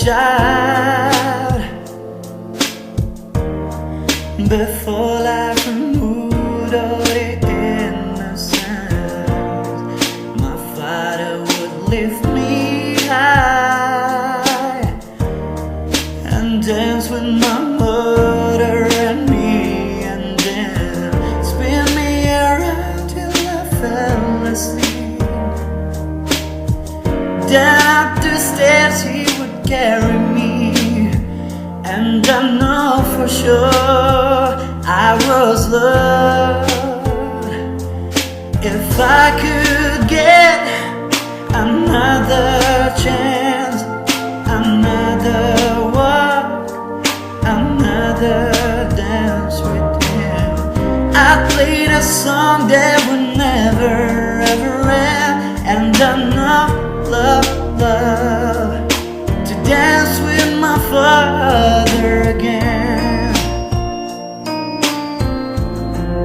child, before life removed all the innocence, my father would lift me high and dance with my mother and me, and then spin me around till I fell asleep. Down the stairs he would carry me, and I know for sure I was loved. If I could get another chance, another walk, another dance with him, I'd play the song that would never ever end. And I know love